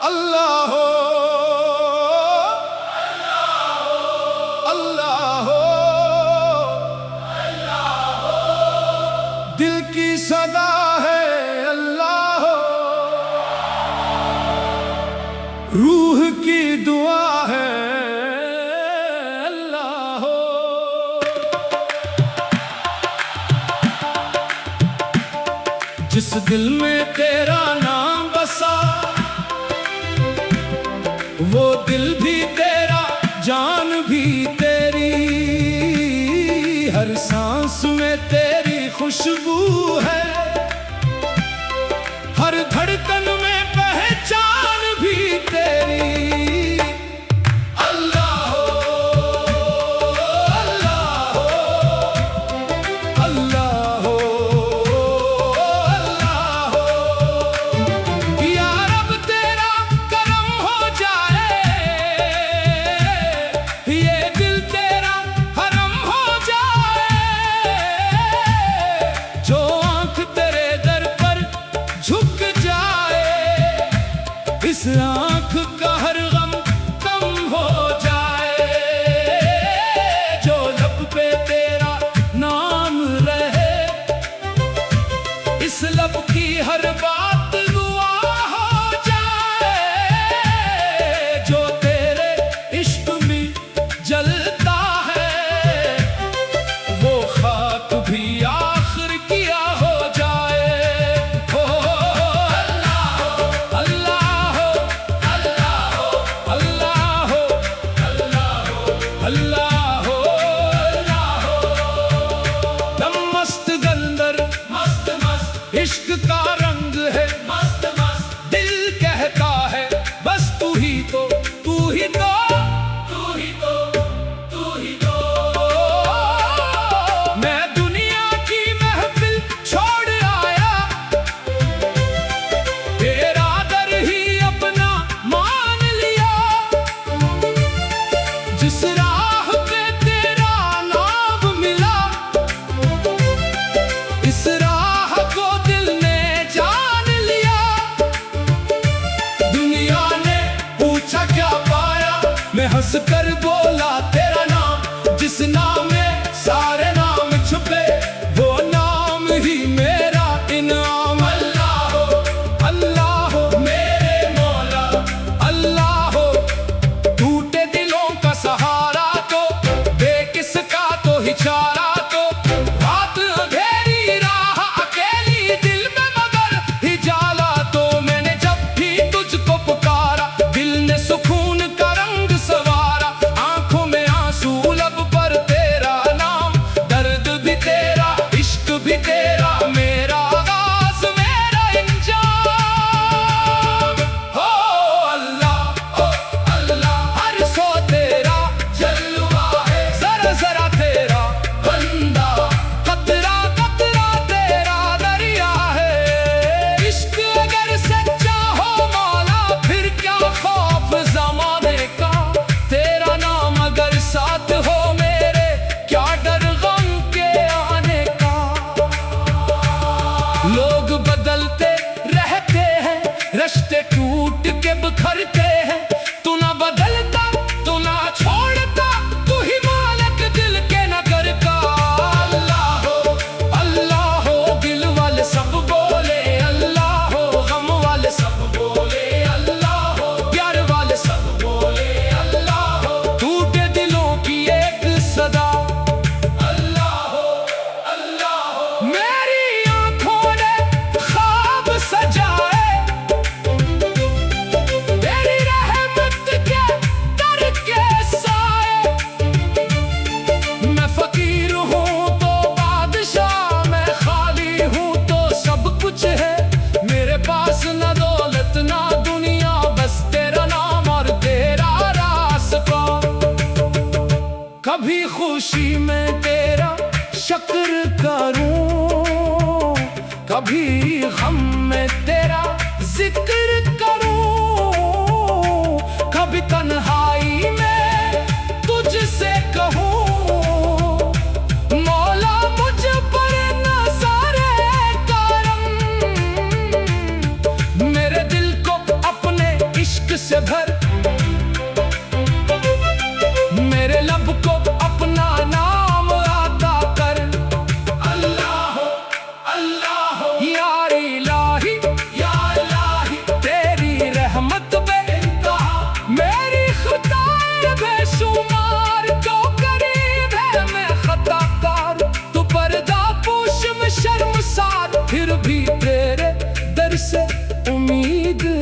अल्लाह हो, अल्लाह हो, दिल की सदा है अल्लाह हो, रूह की दुआ है अल्लाह हो। जिस दिल में तेरा नाम बसा वो दिल भी तेरा, जान भी तेरी, हर सांस में तेरी खुशबू है, हर धड़कन में पहचान भी तेरी। अल्लाह हो, अल्लाह हो, अल्लाह हो, अल्लाह हो। या रब तेरा करम हो जाए, ये दिल तेरा हरम हो जाए, जो आंख तेरे दर पर झुक जाए, इस आंख का हर गम कम हो जाए, जो लब पे तेरा नाम रहे, इस लब की हर बात दुआ हो जाए, जो तेरे इश्क में जलता है वो खाक भी आखिर किया हो जाए। हो अल्लाह हो, अल्लाह हो, अल्लाह हो, अल्लाह हो, अल्लाह हो, अल्लाह हो। दम मस्त गंदर मस्त मस्त इश्क का रंग है, मस्त मस्त दिल कहता है बस तू ही तो, तू ही तो, तू ही तो, तू ही तो। मैं दुनिया की महफिल छोड़ आया, तेरा दर ही अपना मान लिया, जिस राह पे तेरा नाम मिला, इस राह को दिल ने जान लिया। दुनिया ने पूछा क्या पाया, मैं हंस कर बोला तेरा नाम, जिस नाम में सारे नाम छुपे वो नाम ही मेरा इनाम। अल्लाह हो, अल्लाह हो, मेरे मौला अल्लाह हो, टूटे दिलों का सहारा तो दे किसका तो ही चारा, तो रात अंधेरी राह अकेली दिल में मगर ही जाला, तो मैंने जब भी तुझको पुकारा दिल ने सुकून का रंग सवारा, आंखों में आंसू लब पर तेरा नाम, दर्द भी तेरा इश्क भी तेरा, मेरा आगाज मेरा इंजाम। हो अल्लाह, हो अल्लाह, हर सो तेरा जलवा है, जरा जरा तेरा बंदा, कतरा कतरा तेरा दरिया है। इश्क अगर सच्चा हो मौला फिर क्या खौफ जमाने का, तेरा नाम अगर साथ हो मेरे क्या डर गम के आने का। लोग बदलते रहते हैं, रिश्ते टूट के बिखरते हैं, तू ना बदलता तू ना छोड़ता, तू ही मालिक दिल के नगर का। अल्लाह हो, अल्लाह हो, दिल वाले सब बोले अल्लाह हो, गम वाले सब बोले अल्लाह हो, प्यार वाले सब बोले अल्लाह हो, टूटे दिलों की एक सदा अल्लाह हो, अल्लाह हो। मेरी आंखों ने ख्वाब सजाए, तेरी रहमत के दर के साए, मैं फकीर हूँ तो बादशाह, मैं खाली हूँ तो सब कुछ है, मेरे पास ना दौलत ना दुनिया, बस तेरा नाम और तेरा रास्ता। कभी खुशी में तेरा शुक्र करूं, कभी गम में तेरा जिक्र करूं, कभी तन्हाई में तुझसे कहूं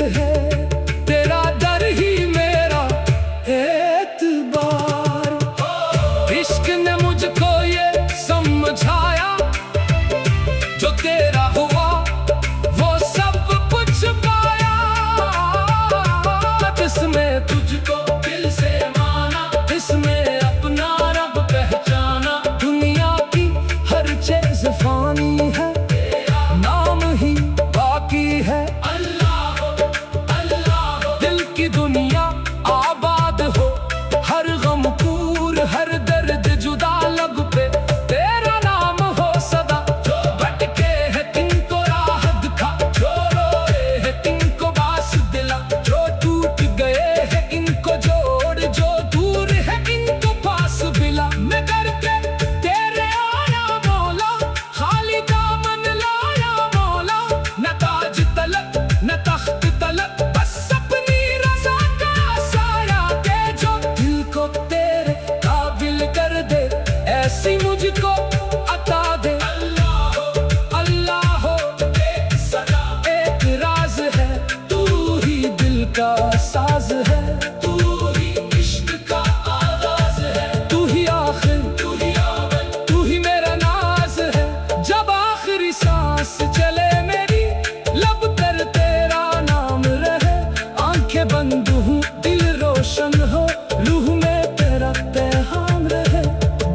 है, तेरा दर ही मेरा एतबार। इश्क ने मुझको ये समझाया, जो तेरा हुआ वो सब कुछ पाया। जिसमें तुझको दिल से माना, इसमें अपना रब पहचाना। दुनिया की हर चीज फानी है, नाम ही बाकी है। अल्लाह हो, अल्लाह हो। दिल की दुनिया आबाद हो, हर गम पूर, हर दर्द जुदा लब पे तेरा नाम हो सदा। जो भटके है तिनको राह दिखा, जो रोए है तिनको बास दिला। जो टूट गए है इनको जोड़, जो दूर है इनको पास मिला। मैं दर पे तेरे आया मौला, खाली दामन लाया मौला। न ताज तलक न तख्त तलक, बस अपनी रज़ा का साया दे। जो दिल को तेरे काबिल कर दे, ऐसी मुझको अता दे। अल्लाह हो, अल्लाह हो। एक सदा एक राज है, तू ही दिल का साज है। तू ही इश्क का आगाज है, तू ही आखिर, तू ही अव्वल, तू ही मेरा नाज है। जब आखिरी सांस चले मेरी, लब पर तेरा नाम रहे। आंखें बंद हूँ दिल रोशन हो, रूह में तेरा पैगाम रहे।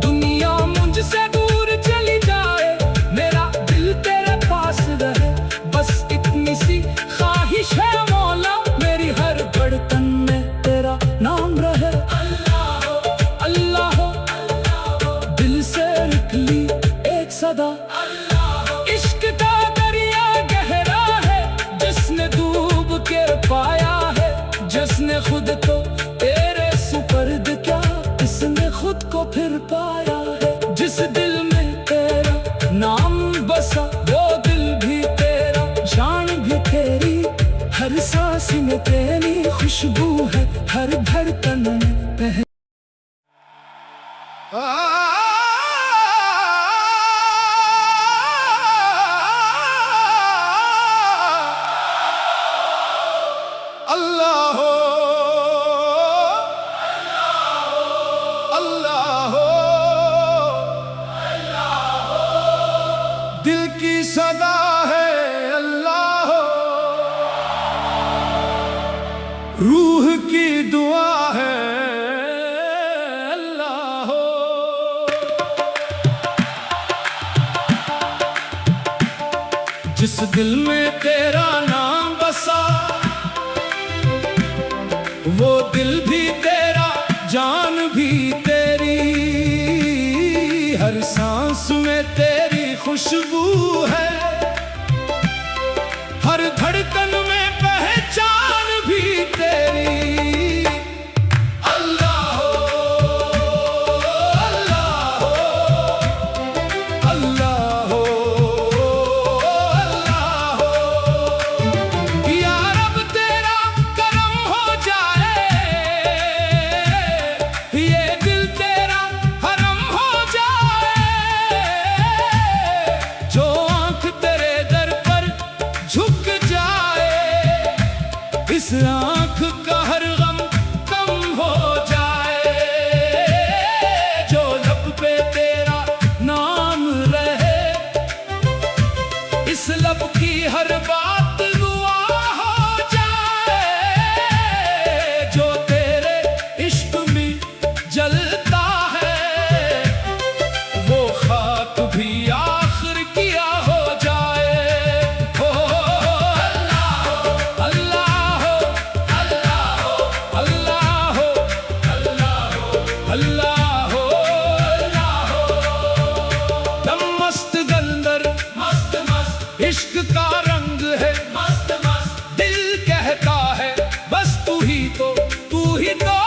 दुनिया मुझसे दूर चली जाए, मेरा दिल तेरे पास रहे। बस इतनी सी ख्वाहिश है मौला, मेरी हर धड़कन में तेरा नाम रहे। अल्लाह हो, अल्लाह हो, अल्लाह हो। दिल से निकली एक सदा, अल्लाह हो। इश्क का दरिया गहरा है, जिसने डूब के पाया है। जिसने खुद को तेरे सुपर्द किया, इसने खुद को फिर पाया है। जिस दिल में तेरा नाम बसा, वो दिल भी तेरा, जान भी तेरी। हर सांस में तेरी खुशबू है, हर धड़कन में पहचान। अल्लाह हो, अल्लाह हो, दिल की सदा है। अल्लाह हो, रूह की दुआ है। अल्लाह हो, जिस दिल में तेरा नाम बसा, वो दिल भी तेरा, जान भी तेरी। हर सांस में तेरी खुशबू है, हर धड़कन में पहचान भी तेरी। अल्लाह हो, अल्लाह हो, अल्लाह हो, अल्लाह हो। या रब तेरा करम हो जाए, ये दिल तेरा हरम हो जाए। जो आंख तेरे दर पर झुक जाए, इस आंख का हर गम कम हो जाए। जो लब पे तेरा नाम रहे, इस लब की हर बात दुआ हो जाए। जो तेरे इश्क में जलता है, वो खाक भी आखिर किया हो जाए। हो अल्लाह हो, अल्लाह हो, अल्लाह हो, अल्लाह हो, अल्लाह हो, अल्लाह हो, अल्लाह हो। दम मस्त गंदर, मस्त मस्त इश्क का रंग है। मस्त मस्त दिल कहता है, बस तू ही तो, तू ही तो,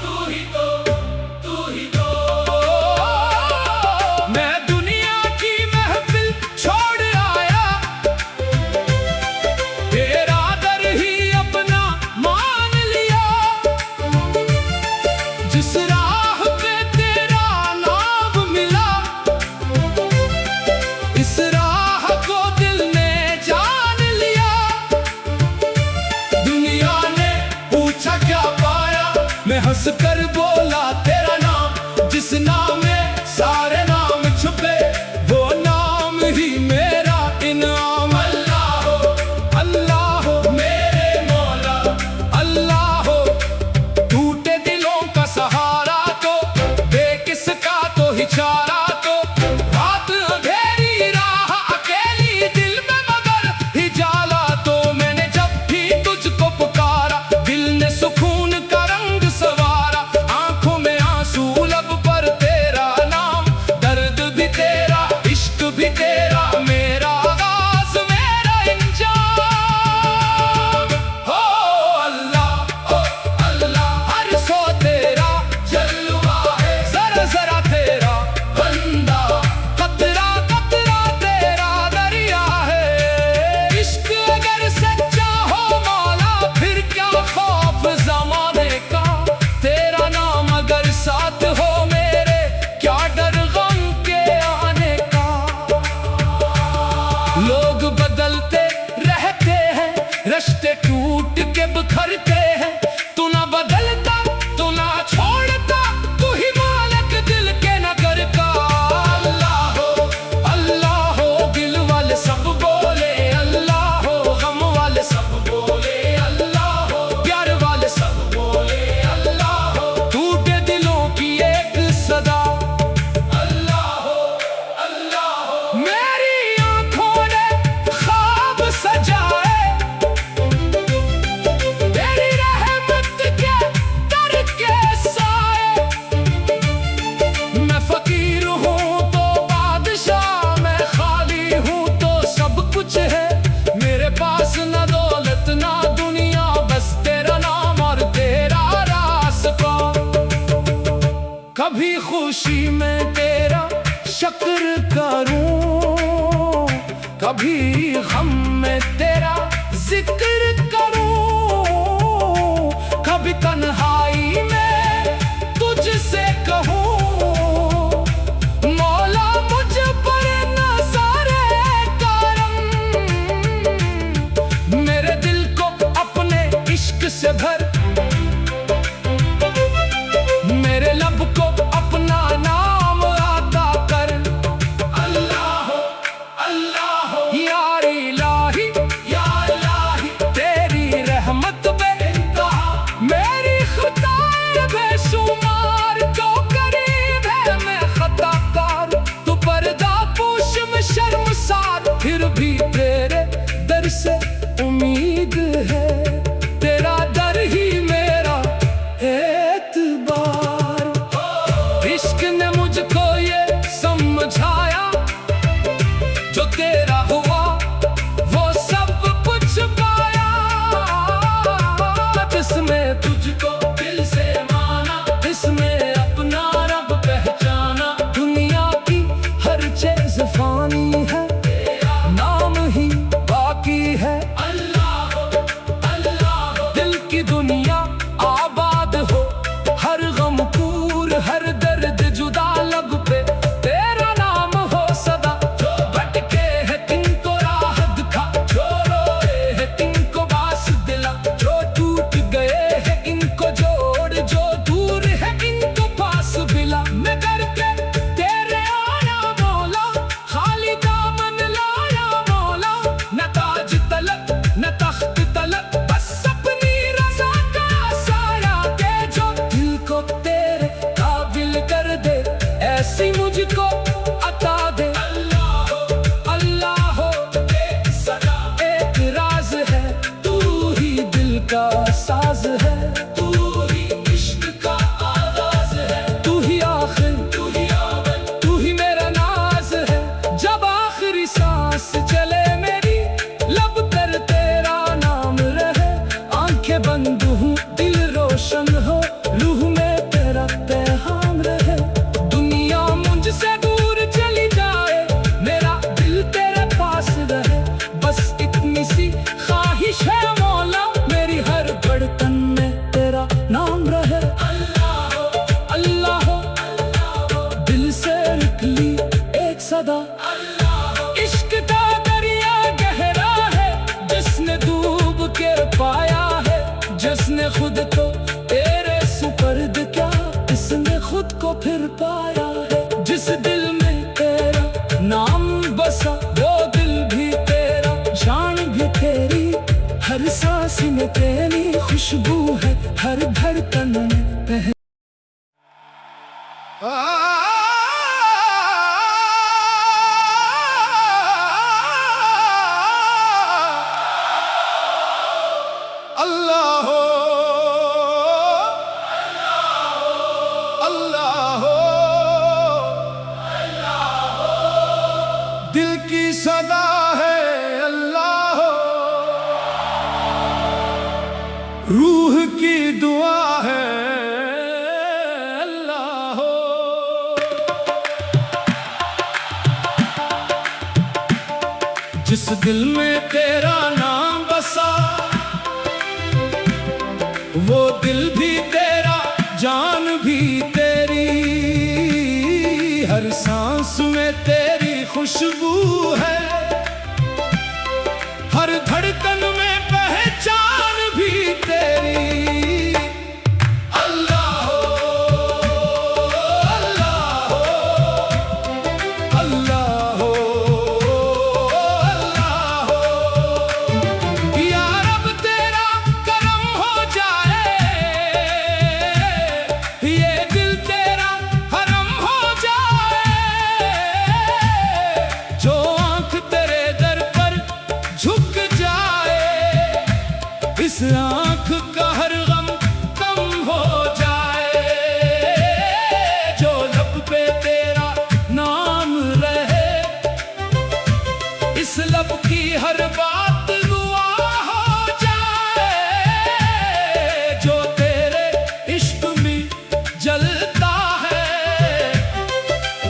तू ही तो, तू ही तो। मैं दुनिया की महफिल छोड़ आया, तेरा दर ही अपना मान लिया। जिस राह पे हंस कर बोला तेरा नाम, जिस नाम में सारे नाम छुपे, वो नाम ही मेरा इनाम। अल्लाह हो, अल्लाह हो मेरे मौला, अल्लाह हो। टूटे दिलों का सहारा तो दे किसका तो ही चारा, तो रात अंधेरी राह अकेली दिल में मगर ही जाला, तो मैंने जब भी तुझको पुकारा दिल ने सुकून का रंग सवारा। आंखों में आंसू लब पर तेरा नाम, दर्द भी तेरा इश्क भी तेरा, मेरा आगाज मेरा इंजाम। हो अल्लाह हर सो तेरा जलवा है, जरा जरा तेरा बंदा, कतरा कतरा तेरा दरिया है। इश्क अगर सच्चा हो मौला फिर क्या खौफ ज़माने का, तेरा नाम अगर साथ हो मेरे क्या डर गम के आने का। लोग बदलते रहते हैं, रिश्ते टूट के बिखरते हैं, तू ना बदलता तू ना छोड़ता, तू ही मालिक दिल के नगर का। अल्लाह हो दिल वाले सब बोले अल्लाह हो, गम वाले सब बोले अल्लाह हो, प्यार वाले सब बोले अल्लाह हो। टूटे दिलों की एक सदा अल्लाह हो। मेरी आंखों ने ख्वाब सजाए तेरी रहमत के दर के साए। मैं फकीर हूँ तो बादशाह, मैं खाली हूँ तो सब कुछ है मेरे पास, ना दौलत ना दुनिया, बस तेरा नाम और तेरा रास्ता। कभी खुशी में तेरा शुक्र करूं, कभी गम में तेरा जिक्र करूं, कभी तन्हाई में तुझसे कहूं मौला मुझ पर नज़ारे करम। मेरे दिल को अपने इश्क से भर, मेरे लब को अपना नाम अता कर। अल्लाह हो या इलाही तेरी रहमत बेइंतहा, मेरी खताएं बेशुमार, तो करीब है मैं खताकार। तू पर्दा पोश में शर्मसार, फिर भी तेरे दर से उम्मीद है, तेरा दर ही मेरा एतबार। इश्क ने मुझको ये समझाया, जो तेरा हुआ वो सब कुछ पाया, जिसमें तुझको दिल से माना, इसमें अपना रब पहचाना। दुनिया की हर चीज फानी है, नाम ही बाकी है। अल्लाह हो दिल की दुनिया आबाद हो, हर गम पूर हर दर्द जुदा लब पे तेरा नाम हो सदा। जो भटके है तिनको राह दिखा, जो रोए है तिनको बास दिला, जो टूट गए है इनको जोड़, जो दूर है इनको पास बिला। मैं करके तेरे आया मौला, खाली दामन लाया मौला, न ताज तलक न तख्त तलक, बस अपनी रज़ा का साया दे, जो दिल को तेरे काबिल कर दे, ऐसी मुझको अता दे। अल्लाह हो एक सदा एक राज है, तू ही दिल का साज है, तू ही इश्क का आगाज है, तू ही आखिर तू ही अव्वल, तू ही मेरा नाज है। जब आखिरी सांस चले मेरी, लब पर तेरा नाम रहे, आंखें बंद हूँ दिल रोशन हो, रूह में तेरा पैगाम रहे। दुनिया मुझसे दूर चली जाए, मेरा दिल तेरे पास रहे, बस इतनी सी ख्वाहिश है मौला, मेरी हर धड़कन में तेरा नाम रहे। अल्लाह हो दिल से निकली एक सदा, इश्क का दरिया गहरा है, जिसने डूब के पाया है, जिसने खुद को तेरे सुपर्द खुद को फिर पाया है। जिस दिल में तेरा नाम बसा वो दिल भी तेरा, जान भी तेरी, हर सांस में तेरी खुशबू है, हर धड़कन में पहचान। अल्लाह हो, अल्लाह हो, दिल की सदा है अल्लाह हो, रूह की दुआ है अल्लाह हो। जिस दिल में तेरा नाम बसा वो दिल भी तेरा, जान भी तेरी, हर सांस में तेरी खुशबू है, हर धड़कन में पहचान भी तेरी। अल्लाह हो, अल्लाह हो, अल्लाह हो, अल्लाह हो। या रब तेरा करम हो जाए, ये दिल तेरा हरम हो जाए, जो आंख तेरे दर पर झुक जाए, इस आंख का हर गम कम हो जाए, जो लब पे तेरा नाम रहे, इस लब की हर बात दुआ हो जाए, जो तेरे इश्क में जलता है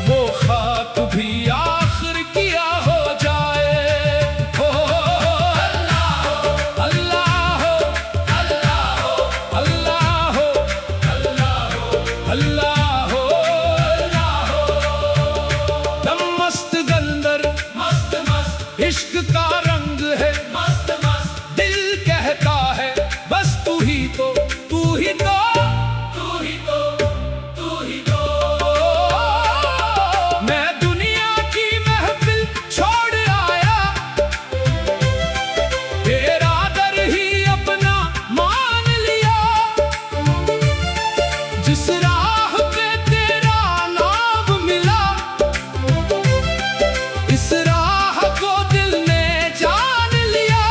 वो खाक भी आखिर किया हो जाए। हो अल्लाह हो, अल्लाह हो, अल्लाह हो, अल्लाह हो, अल्लाह हो, अल्लाह हो। दम मस्त गंदर मस्त मस्त, इश्क का रंग है मस्त मस्त, दिल कहता है बस तू ही तो, तू ही तो, तू ही तो, तू ही तो। मैं दुनिया की महफिल छोड़ आया, तेरा दर ही अपना मान लिया, जिस राह पे तेरा नाम मिला, इस राह को दिल ने जान लिया।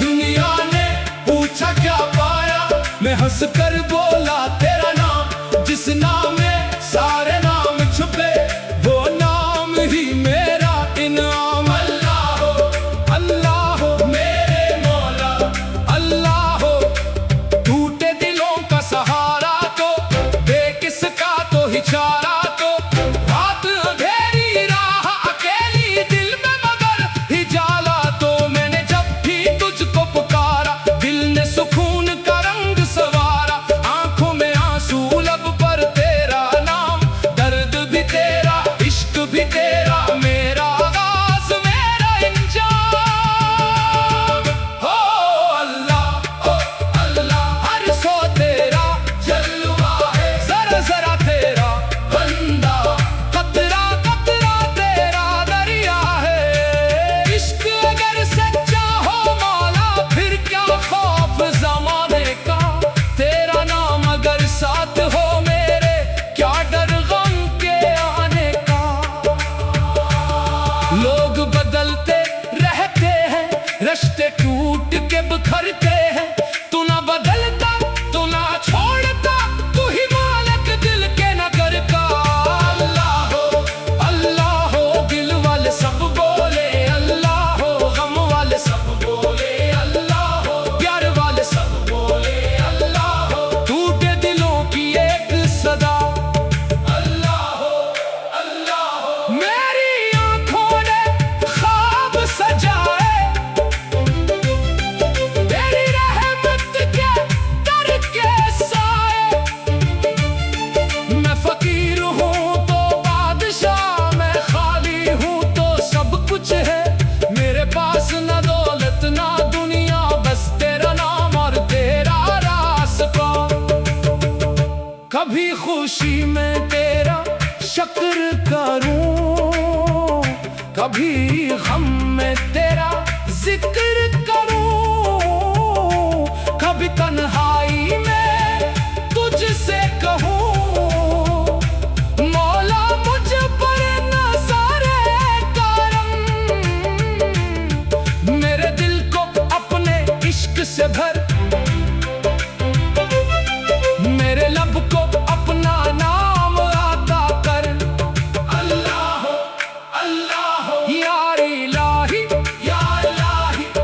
दुनिया ने पूछा क्या पाया, मैं हंस कर बोला तेरा नाम, जिस नाम में सारे नाम छुपे वो नाम ही मेरा इनाम। अल्लाह हो, अल्लाह हो, मेरे मौला अल्लाह हो, टूटे दिलों का सहारा तो, बेकिसका तो ही चारा तो, रात अंधेरी राह अकेली दिल में मगर ही जाला तो, मैंने जब भी तुझको पुकारा दिल ने सुकून का रंग सवारा, आंखों में आंसू लब पर तेरा नाम, दर्द भी तेरा, इश्क भी तेरा, मेरा आगाज मेरा इंजाम। हो अल्लाह, हो अल्लाह, हर सो तेरा जलवा है, जरा जरा तेरा बंदा, कतरा कतरा तेरा दरिया है। इश्क अगर सच्चा हो मौला फिर क्या खौफ जमाने का, तेरा नाम अगर साथ हो मेरे क्या डर गम के आने का। लोग बदलते रहते हैं, रिश्ते टूट के बिखरते हैं, तू ना बदलता तू ना छोड़ता, तू ही मालिक दिल के नगर का। अल्लाह हो, अल्लाह हो, दिल वाले सब बोले अल्लाह हो, गम वाले सब बोले अल्लाह हो, प्यार वाले सब बोले अल्लाह हो, टूटे दिलों की एक सदा अल्लाह हो, अल्लाह हो। मेरी आंखों ने ख्वाब सजाए, तेरी कभी खुशी में तेरा शुक्र करूं, कभी गम में तेरा जिक्र करूं, कभी तन्हाई में तुझसे कहूं मौला मुझ पर नज़ारे करम। मेरे दिल को अपने इश्क से भर, मेरे लब को अपना नाम अता कर। अल्लाह अल्लाह या इलाही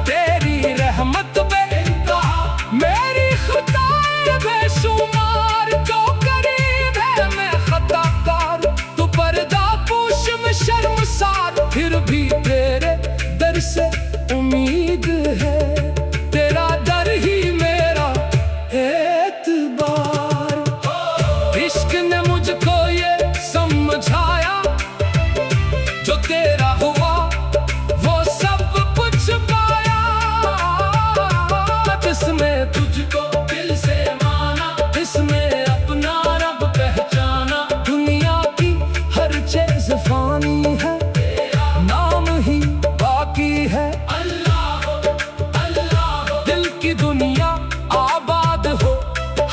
तेरी रहमत बेइंतहा, मेरी खताएं बेशुमार, जो करीब है मैं खताकार। तू पर्दा पोश में शर्मसार, फिर भी तेरे दर से उम्मीद है, तेरा दर ही मेरा एतबार। इश्क ने मुझको ये समझाया, जो तेरा हुआ वो सब कुछ पाया। जिसमें तुझको दिल से माना, इसमें अपना रब पहचाना। दुनिया की हर चीज फानी है, नाम ही बाकी है। अल्लाह अल्लाह दिल की दुनिया आबाद हो,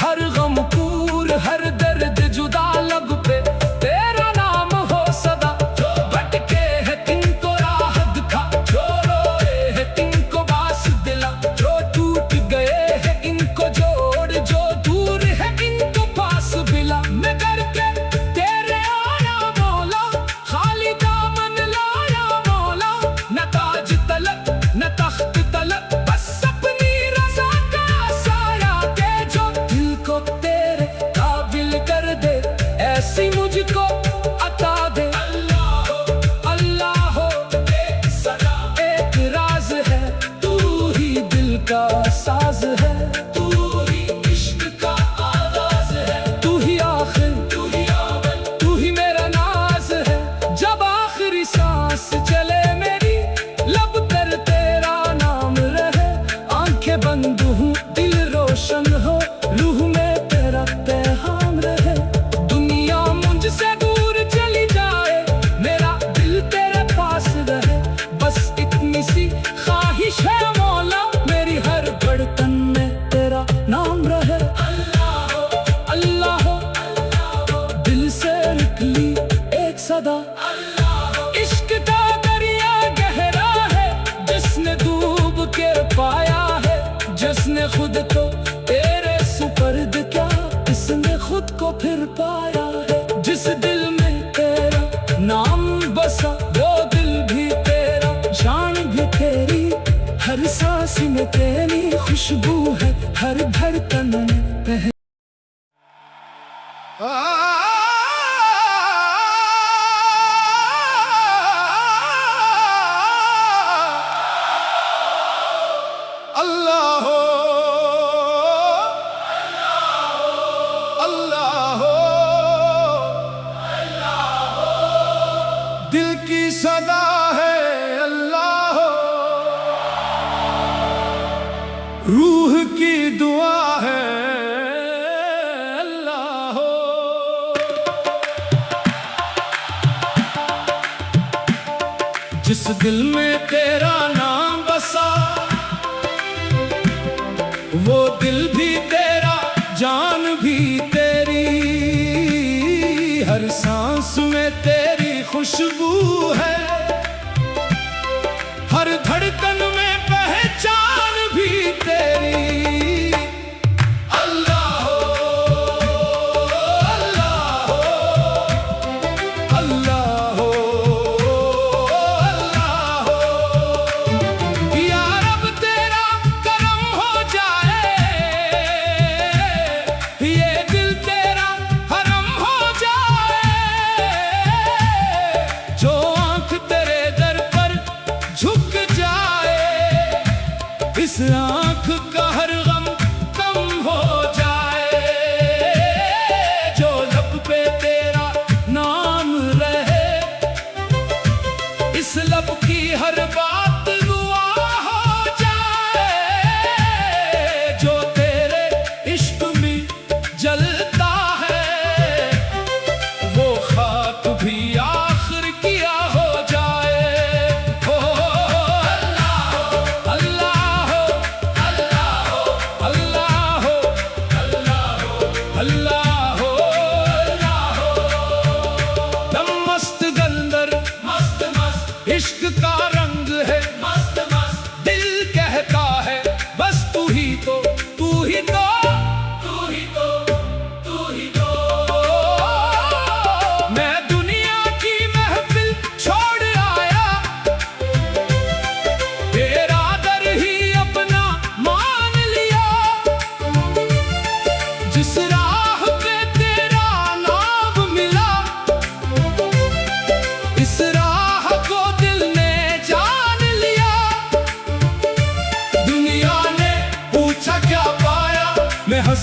हर गम पूर हर दर्द जुदा लब पे तेरा नाम हो सदा। जो भटके है तिनको राह दिखा, जो रोए है तिनको बास दिला, जो टूट गए है इनको जोड़, जो दूर है इनको पास मिला। मैं करके तेरे आया मौला, खाली दामन लाया मौला। न ताज तलक न तख्त तलक, बस अपनी रज़ा का साया दे। जो दिल को तेरे काबिल कर दे, ऐसी मुझको अता दे। अल्लाह हो एक सदा एक राज है, तू ही दिल का साज है, तू ही इश्क का आगाज है। तू ही आखिर तू ही अव्वल, तू ही मेरा नाज है। जब आखिरी सांस चले मेरी, लब पर तेरा नाम रहे। आंखें बंद हूँ दिल रोशन हो, रूह में तेरा पैगाम रहे। दुनिया मुझसे दूर चली जाए, मेरा दिल तेरे पास रहे। बस इतनी सी ख्वाहिश है मौला, मेरी हर धड़कन में तेरा नाम रहे। अल्लाह दिल से निकली एक सदा। इश्क का दरिया गहरा है, जिसने डूब के पाया है। जिसने खुद को तेरे सुपर्द किया, इसने खुद को फिर पाया है। जिस दिल में तेरा नाम बसा, वो दिल भी तेरा, जान भी तेरी। हर सांस में तेरी खुशबू है, हर धड़कन में पहचान। अल्लाह अल्लाह दिल की सदा है। अल्लाह रूह की दुआ है। अल्लाह जिस दिल में तेरा नाम बसा, वो दिल भी तेरा, जान भी तेरी। हर सांस में तेरी खुशबू है, हर धड़कन में पहचान भी तेरी। अल्लाह अल्लाह अल्लाह अल्लाह या रब तेरा करम हो जाए, ये दिल तेरा हरम हो जाए। जो आँख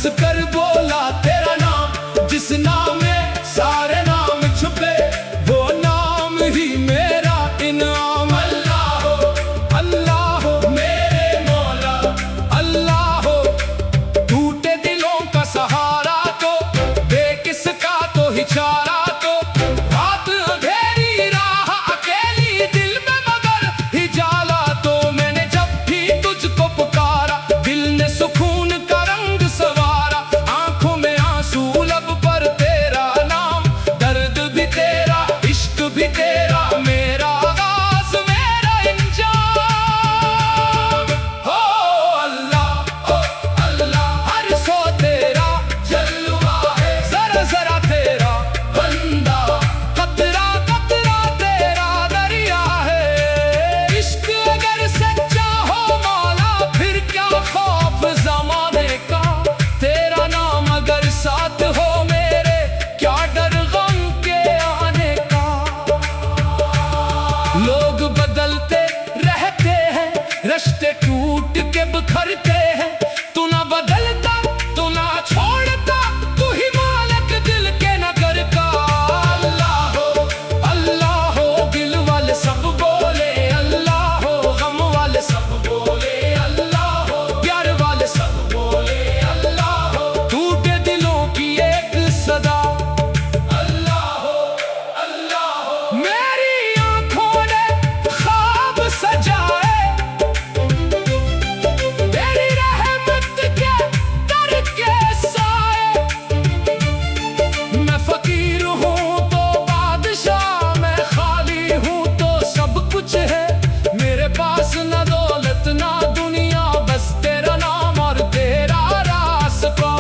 हंस कर बोला तेरा नाम, जिस नाम में सारे नाम छुपे, वो नाम ही मेरा इनाम। अल्लाह हो, अल्लाह हो मेरे मौला, अल्लाह हो। टूटे दिलों का सहारा तो, बेकिसका तो ही चारा तो, रात अंधेरी राह अकेली दिल में मगर ही जाला तो, मैंने जब भी तुझको पुकारा दिल ने सुकून का रंग सवारा। आंखों में आंसू लब पर तेरा नाम, दर्द भी तेरा इश्क भी तेरा, मेरा आगाज मेरा इंजाम। हो अल्लाह हर सो तेरा जलवा है, जरा जरा तेरा बंदा, कतरा कतरा तेरा दरिया है। इश्क अगर सच्चा हो मौला फिर क्या खौफ जमाने का, तेरा नाम अगर साथ हो मेरे क्या डर गम के आने का। लोग बदलते रहते हैं, रिश्ते टूट के बिखरते हैं, तू ना बदलता तू ना छोड़ता, तू ही मालिक दिल के नगर का। अल्लाह हो दिल वाले सब बोले अल्लाह हो, गम वाले सब बोले अल्लाह हो, प्यार वाले सब बोले अल्लाह हो। टूटे दिलों की एक सदा अल्लाह हो, मेरी आंखों ने ख्वाब सजाए, तेरी रहमत के दर के साए। मैं फकीर हूँ तो बादशाह, मैं खाली हूँ तो सब कुछ है, मेरे पास ना दौलत ना दुनिया, बस तेरा नाम और तेरा रास्ता।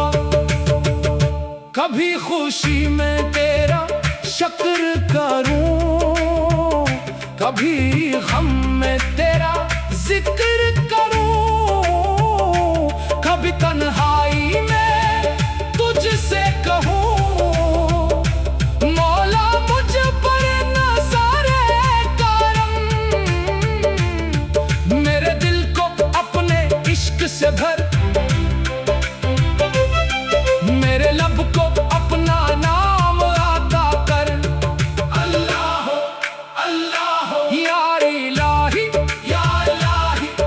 कभी खुशी में तेरा शुक्र करूं, कभी गम में तेरा जिक्र करूं, कभी तन्हाई में तुझसे कहूं, मौला मुझ पर नज़ारे करम। मेरे दिल को अपने इश्क से भर, मेरे लब को अपना नाम अता कर। अल्लाह हो या इलाही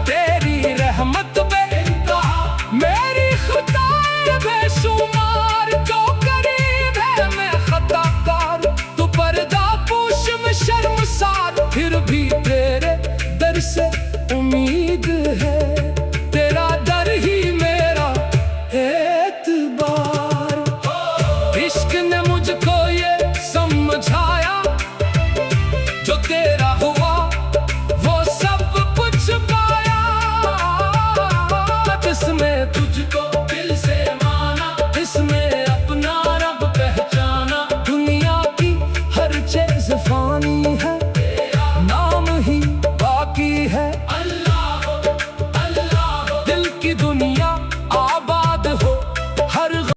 तेरी रहमत बेइंतहा, मेरी खताएं बेशुमार, जो करीब है मैं खताकार, तू पर्दा पोश में शर्मसार, फिर भी तेरे दर से उम्मीद है, तेरा दर ही मेरा एतबार। इश्क ने मुझको ये